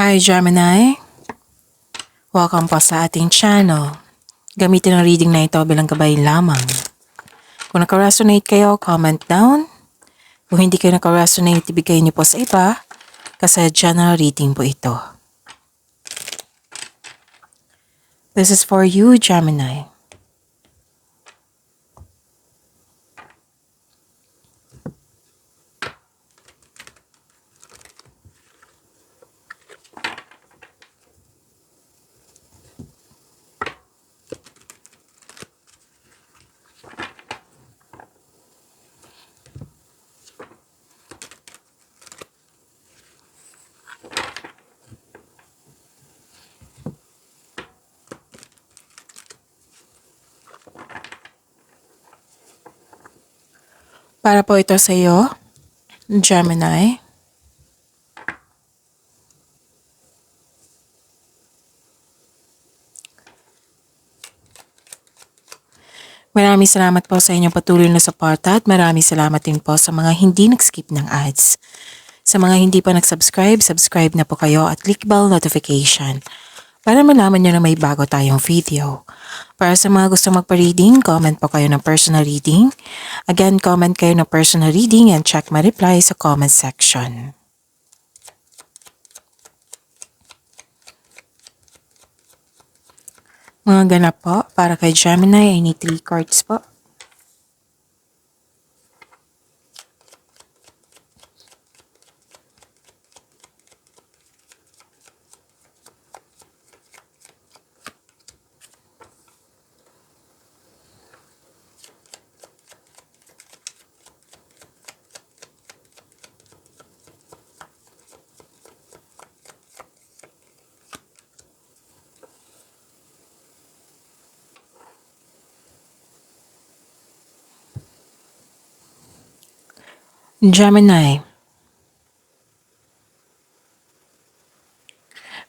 Hi Gemini! Welcome po sa ating channel. Gamitin ang reading na ito bilang gabay lamang. Kung naka-resonate kayo, comment down. Kung hindi kayo naka-resonate, ibigay niyo po sa iba kasi general reading po ito. This is for you, Gemini. Para po ito sa iyo, Gemini. Maraming salamat po sa inyong patuloy na suporta at maraming salamat din po sa mga hindi nag-skip ng ads. Sa mga hindi pa nag-subscribe, subscribe na po kayo at click bell notification para malaman nyo na may bago tayong video. Para sa mga gusto magpa-reading, comment po kayo ng personal reading. Again, comment kayo ng personal reading and check my reply sa comment section. Mga ganap po, para kay Gemini, I need 3 cards po. Gemini,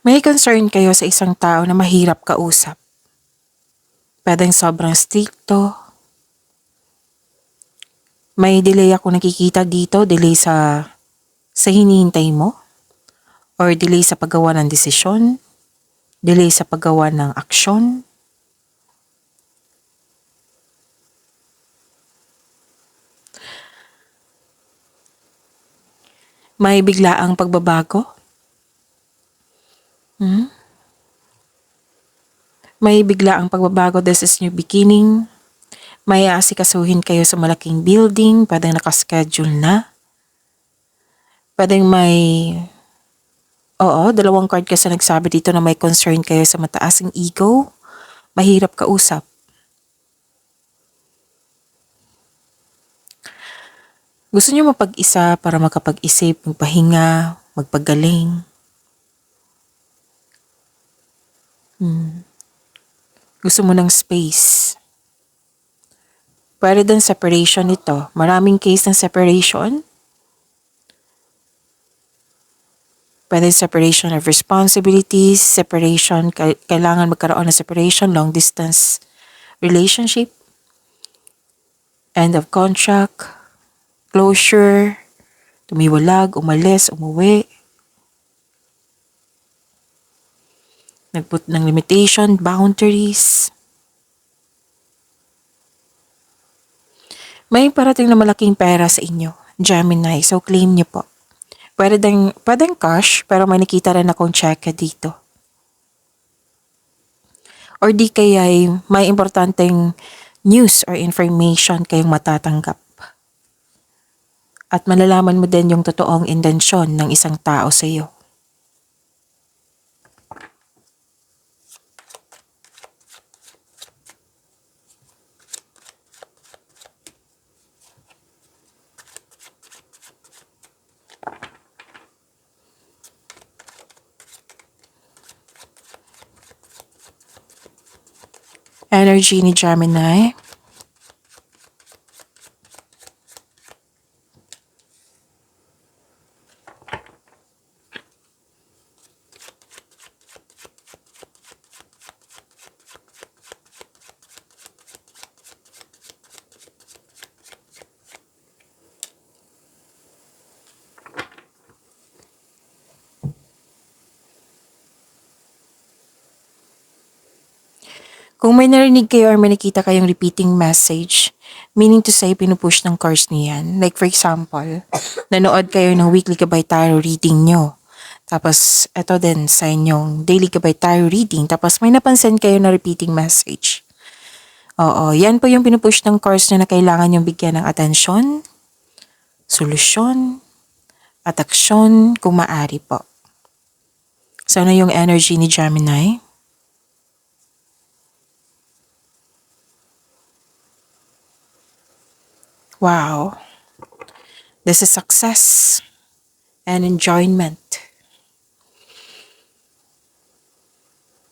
may concern kayo sa isang tao na mahirap kausap. Pwedeng sobrang stricto. May delay ako nakikita dito, delay sa hinihintay mo. Or delay sa paggawa ng desisyon. Delay sa paggawa ng aksyon. May biglaang pagbabago. May biglaang pagbabago, this is new beginning. May aasikasuhin kayo sa malaking building, pwedeng nakaschedule na. Pwedeng may, dalawang card kasi nagsabi dito na may concern kayo sa mataasing ego, mahirap kausap. Gusto niyo mapag-isa para makapag-isip, magpahinga, magpagaling. Gusto mo ng space. Pwede din separation ito. Maraming case ng separation. Pwede separation of responsibilities, separation, kailangan magkaroon ng separation, long distance relationship, end of contract, closure, tumiwalag, umalis, umuwi, nagput ng limitation, boundaries. May parating na malaking pera sa inyo, Gemini, so claim niyo po. Pwedeng cash, pero may nakita rin akong check dito. Or di kaya may importanteng news or information kayong matatanggap. At malalaman mo din yung totoong intensyon ng isang tao sa iyo. Energy ni Gemini. Kung may narinig kayo or may nakita kayong repeating message, meaning to say, pinupush ng cards niyan. Like for example, nanood kayo ng weekly Gabay Tarot reading nyo. Tapos, ito din sa inyong daily Gabay Tarot reading. Tapos, may napansin kayo na repeating message. Oo, yan po yung pinupush ng cards na kailangan yung bigyan ng atensyon, solusyon, at aksyon kung maaari po. So, ano yung energy ni Gemini? Wow. This is success and enjoyment.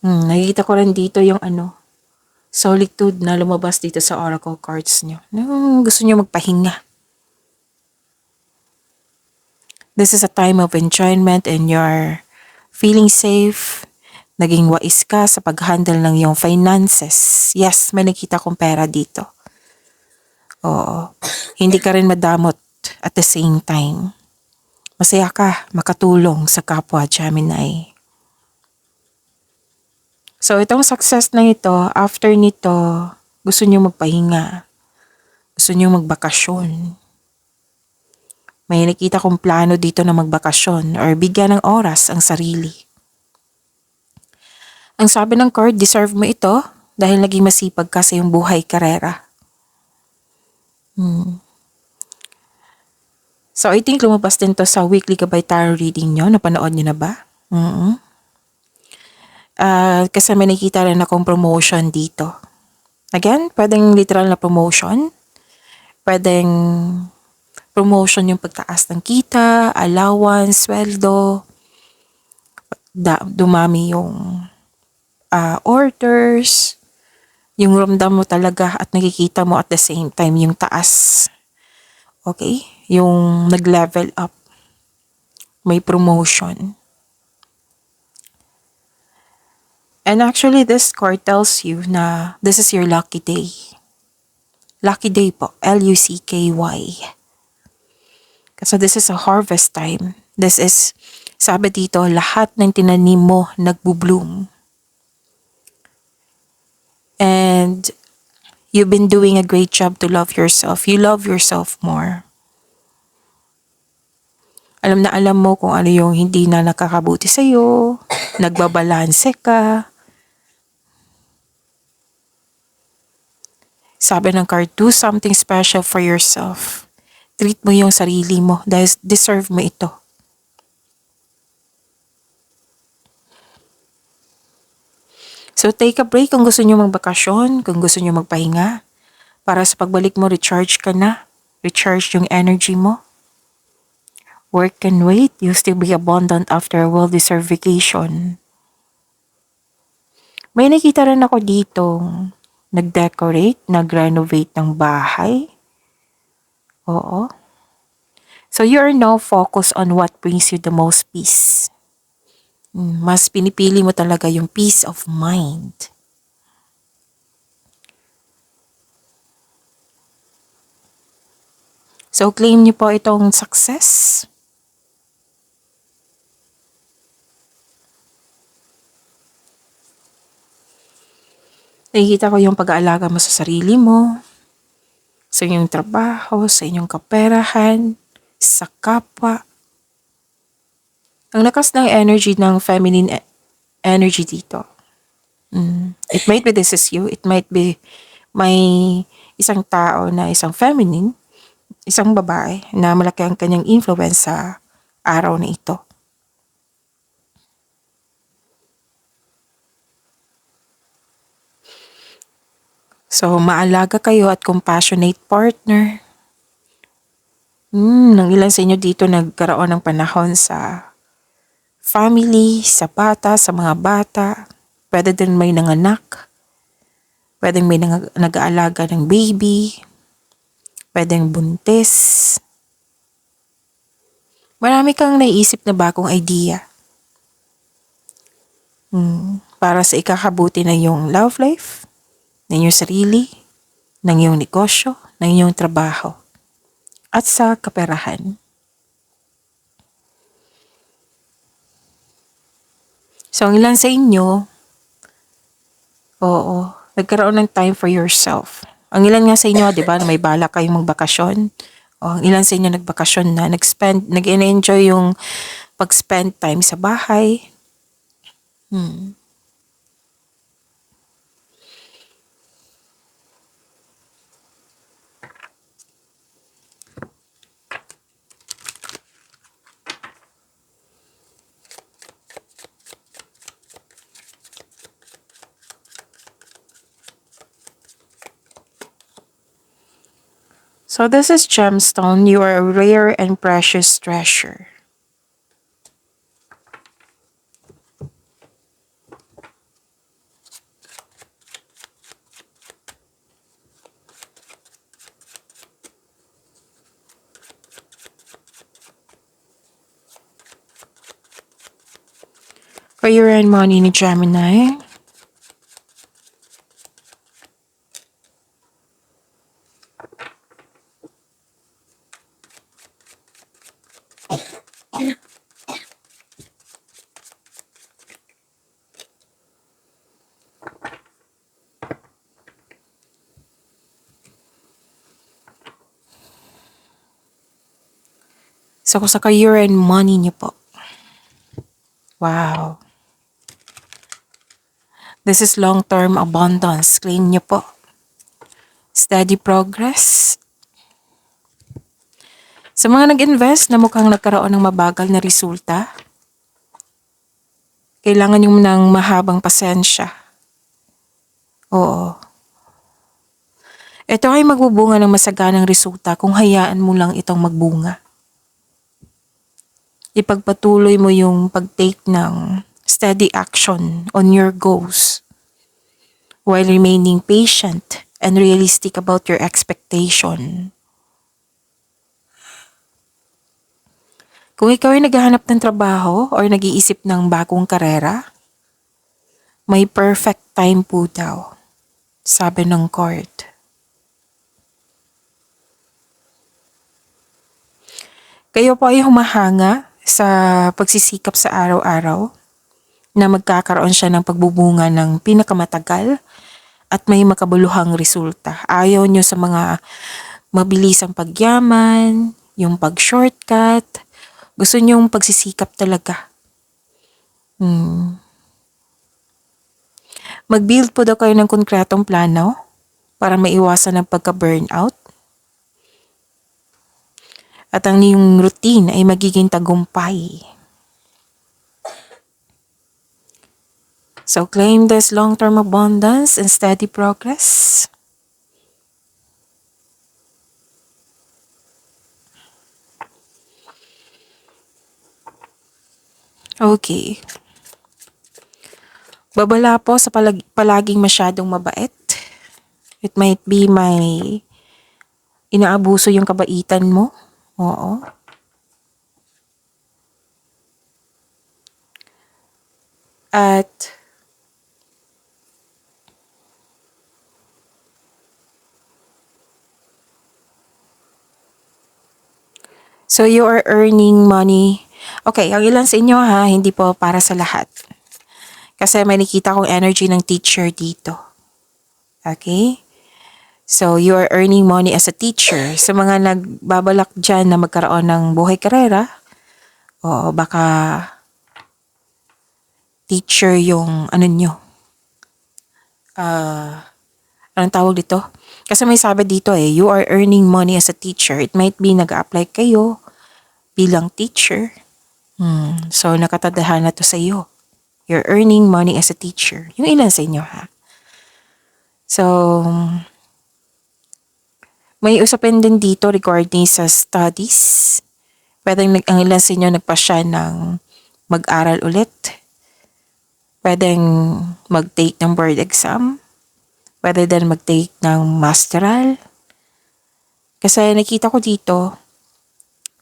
Nakikita ko rin dito yung solitude na lumabas dito sa oracle cards nyo. Gusto nyo magpahinga. This is a time of enjoyment and you're feeling safe. Naging wais ka sa pag-handle ng iyong finances. Yes, may nakita kong pera dito. Oo. Hindi ka rin madamot at the same time. Masaya ka makatulong sa kapwa Gemini. So itong success na ito, after nito, gusto niyo magpahinga. Gusto niyo magbakasyon. May nakita kong plano dito na magbakasyon or bigyan ng oras ang sarili. Ang sabi ng card, deserve mo ito dahil naging masipag ka sa iyong buhay karera. So I think lumabas din to sa weekly Gabay Tarot reading nyo. Napanood nyo na ba? Kasi may nakita rin akong promotion dito. Again, pwedeng literal na promotion. Pwedeng promotion yung pagtaas ng kita, allowance, sweldo. Dumami yung orders. Yung ramdam mo talaga at nakikita mo at the same time yung taas. Okay? Yung nag-level up. May promotion. And actually, this card tells you na this is your lucky day. Lucky day po. Lucky. Kasi this is a harvest time. This is, sabi dito, lahat ng tinanim mo nagbo-bloom. And you've been doing a great job to love yourself. You love yourself more. Alam na alam mo kung ano yung hindi na nakakabuti sa'yo. Nagbabalanse ka. Sabi ng card, do something special for yourself. Treat mo yung sarili mo dahil deserve mo ito. So take a break kung gusto nyo magbakasyon, kung gusto nyo magpahinga. Para sa pagbalik mo, recharge ka na. Recharge yung energy mo. Work can wait. You'll still be abundant after a well-deserved vacation. May nakita rin ako dito. Nag-decorate, nag-renovate ng bahay. Oo. So you are now focused on what brings you the most peace. Mas pinipili mo talaga yung peace of mind. So claim niyo po itong success. Nakikita ko yung pag-aalaga mo sa sarili mo, sa inyong trabaho, sa inyong kaperahan, sa kapwa. Ang lakas ng energy ng feminine energy dito. It might be this is you. It might be may isang tao na isang feminine, isang babae na malaki ang kanyang influence sa araw na ito. So, maalaga kayo at compassionate partner. Nang ilan sa inyo dito nagkaroon ng panahon sa family, sa bata, sa mga bata. Pwede din may nanganak. Pwedeng may nag-aalaga ng baby. Pwedeng buntis. Marami kang naisip na bagong idea. Para sa ikakabuti ng iyong love life, ng iyong sarili, ng iyong negosyo, ng iyong trabaho, at sa kaperahan. So, ang ilan sa inyo, nagkaroon ng time for yourself. Ang ilan nga sa inyo, di ba, na may balak kayong magbakasyon. O, ang ilan sa inyo nagbakasyon na, nag-enjoy yung pag-spend time sa bahay. So this is gemstone. You are a rare and precious treasure. Career and money ni Gemini. So sa career and money niyo po. Wow. This is long-term abundance. Claim niyo po. Steady progress. Sa mga nag-invest na mukhang nagkaroon ng mabagal na resulta, kailangan yung ng mahabang pasensya. Oo. Ito ay magbubunga ng masaganang resulta kung hayaan mo lang itong magbunga. Ipagpatuloy mo yung pag-take ng steady action on your goals while remaining patient and realistic about your expectation. Kung ikaw ay naghahanap ng trabaho or nag-iisip ng bagong karera, may perfect time po daw, sabi ng card. Kayo po ay humahanga sa pagsisikap sa araw-araw na magkakaroon siya ng pagbubunga ng pinakamatagal at may makabuluhang resulta. Ayaw nyo sa mga mabilisang pagyaman, yung pag-shortcut. Gusto nyo yung pagsisikap talaga. Mag-build po daw kayo ng konkretong plano para maiwasan ang pagka-burnout. At ang iyong routine ay magiging tagumpay. So claim this long-term abundance and steady progress. Okay. Babala po sa palaging masyadong mabait. It might be may inaabuso yung kabaitan mo. Oo. At so you are earning money. Okay, ang ilan sa inyo ha, hindi po para sa lahat. Kasi may nakita kong energy ng teacher dito. Okay? So, you are earning money as a teacher. Sa mga nagbabalak dyan na magkaroon ng buhay karera, o baka teacher yung ano nyo. Anong tawag dito? Kasi may sabi dito you are earning money as a teacher. It might be nag-apply kayo bilang teacher. So, nakatadahan na to sa iyo. You're earning money as a teacher. Yung ilan sa inyo ha. So, may usapin din dito regarding sa studies. Pwedeng ang ilan sa inyo nagpasya ng mag-aral ulit. Pwedeng mag-take ng board exam. Pwede din mag-take ng masteral. Kasi nakita ko dito,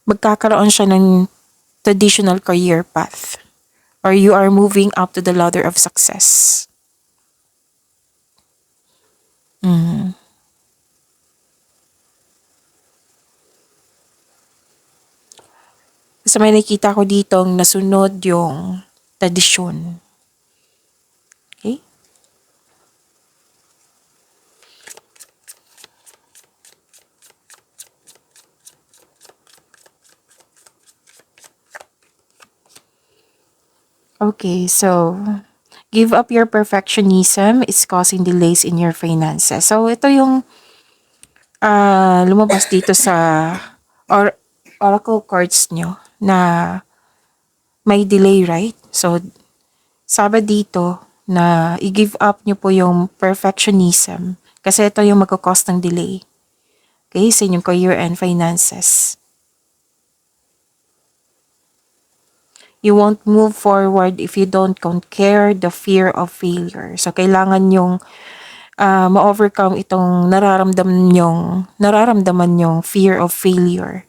magkakaroon siya ng traditional career path. Or you are moving up to the ladder of success. Kasi may nakita ko dito nasunod yung tradisyon. Okay? Okay, so give up your perfectionism is causing delays in your finances. So ito yung lumabas dito sa or oracle cards nyo na may delay, right? So sabi dito na i-give up nyo po yung perfectionism kasi ito yung magkakos ng delay. Okay, sa inyong year-end finances. You won't move forward if you don't conquer the fear of failure. So, kailangan yung ma-overcome itong nararamdaman yung fear of failure.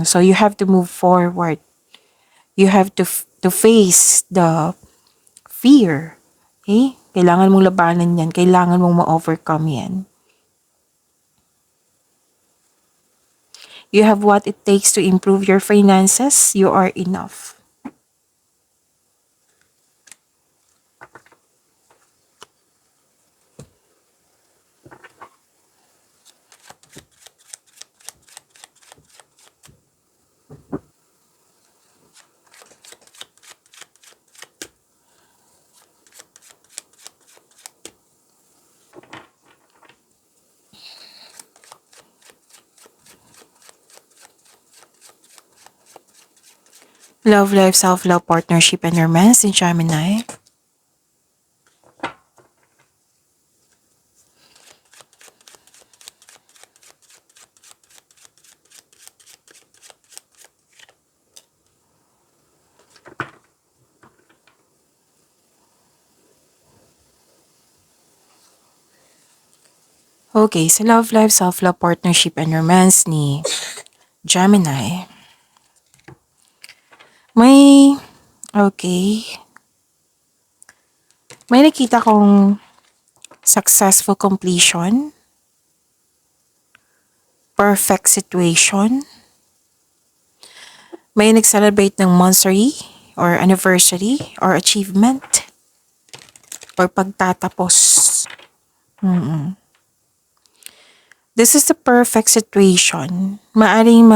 So, you have to move forward. You have to face the fear. Okay? Kailangan mong labanan yan. Kailangan mong ma-overcome yan. You have what it takes to improve your finances. You are enough. Love life, self-love, partnership, and romance in Gemini. Okay, sa love life, self-love, partnership, and romance ni Gemini. Okay. May nakita kong successful completion, perfect situation, may nag-celebrate ng monthsary or anniversary or achievement or pagtatapos. This is the perfect situation. Maaring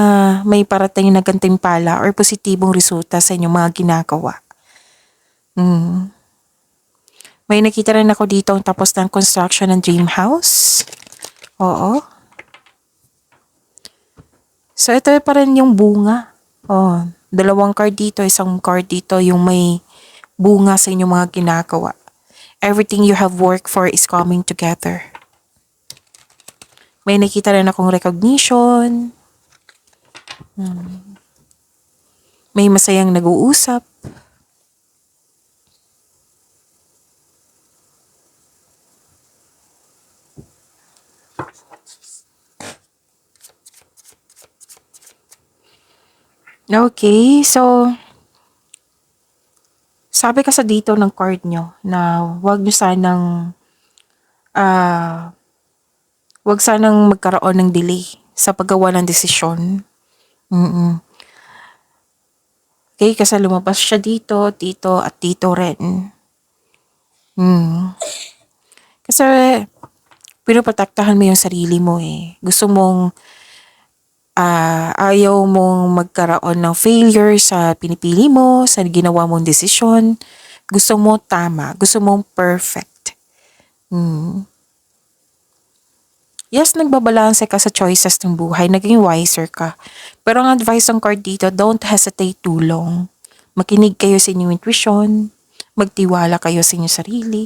may parating na gantimpala or positibong resulta sa inyong mga ginagawa. May nakita rin ako dito ang tapos ng construction ng dream house. Oo. So, ito pa rin yung bunga. Dalawang card dito, isang card dito, yung may bunga sa inyong mga ginagawa. Everything you have worked for is coming together. May nakita rin akong recognition. May masayang nag-uusap. Okay, so sabi kasi dito ng card nyo na wag sanang magkaroon ng delay sa paggawa ng desisyon. Okay, kasi lumabas siya dito, dito, at dito rin. Kasi pinoprotektahan mo yung sarili mo eh. Gusto mong ayaw mong magkaroon ng failure sa pinipili mo, sa ginawa mong desisyon. Gusto mo tama, gusto mong perfect. Yes, nagbabalanse ka sa choices ng buhay, naging wiser ka. Pero ang advice ng card dito, don't hesitate too long. Makinig kayo sa inyong intuition, magtiwala kayo sa inyong sarili.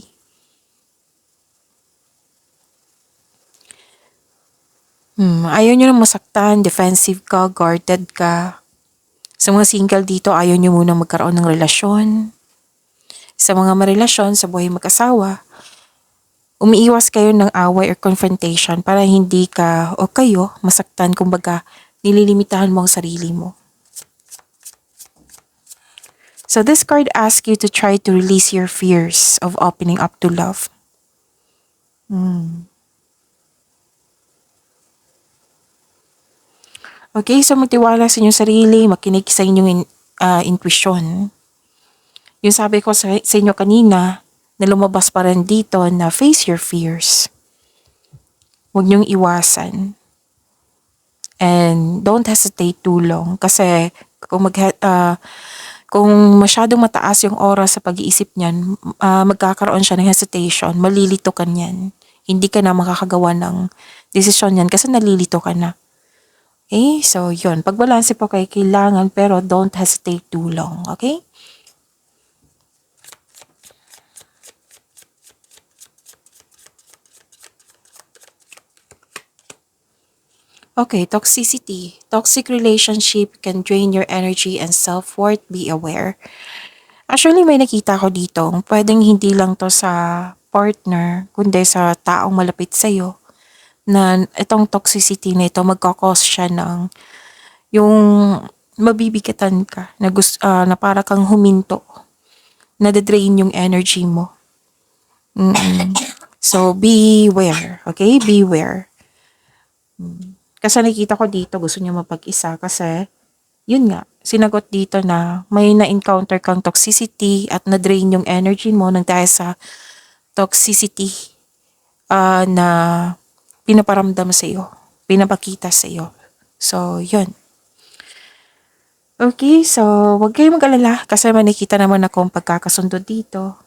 Ayaw nyo nang masaktan, defensive ka, guarded ka. Sa mga single dito, ayaw nyo munang magkaroon ng relasyon. Sa mga marelasyon, sa buhay mag-asawa, umiiwas kayo ng away or confrontation para hindi ka o kayo masaktan, kumbaga nililimitahan mo ang sarili mo. So this card asks you to try to release your fears of opening up to love. Okay, so magtiwala sa inyong sarili, makinig sa inyong intuition. Yung sabi ko sa inyo kanina, na lumabas pa rin dito na face your fears. Huwag niyong iwasan. And don't hesitate too long kasi kung Kung masyadong mataas yung oras sa pag-iisip niyan, magkakaroon siya ng hesitation, malilito ka niyan. Hindi ka na makakagawa ng desisyon niyan kasi nalilito ka na. Okay? So, yun. Pagbalanse po kayo kailangan pero don't hesitate too long. Okay? Okay, toxicity. Toxic relationship can drain your energy and self-worth. Be aware. Actually, may nakita ko dito. Pwedeng hindi lang to sa partner, kundi sa taong malapit sa'yo. Na itong toxicity na ito, magkakause siya ng yung mabibigatan ka, na para kang huminto, nade-drain yung energy mo. So, beware. Okay? Beware. Kasi nakita ko dito, gusto niya mapag-isa kasi, yun nga, sinagot dito na may na-encounter kang toxicity at na-drain yung energy mo nang dahil sa toxicity na pinaparamdam sa iyo, pinapakita sa iyo. So, yun. Okay, so wag kayong mag-alala kasi may nakita naman akong pagkakasundo dito.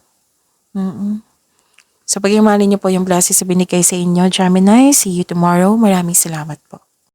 So, pag-imanin niyo po yung blessings sa binigay sa inyo, Gemini. See you tomorrow. Maraming salamat po.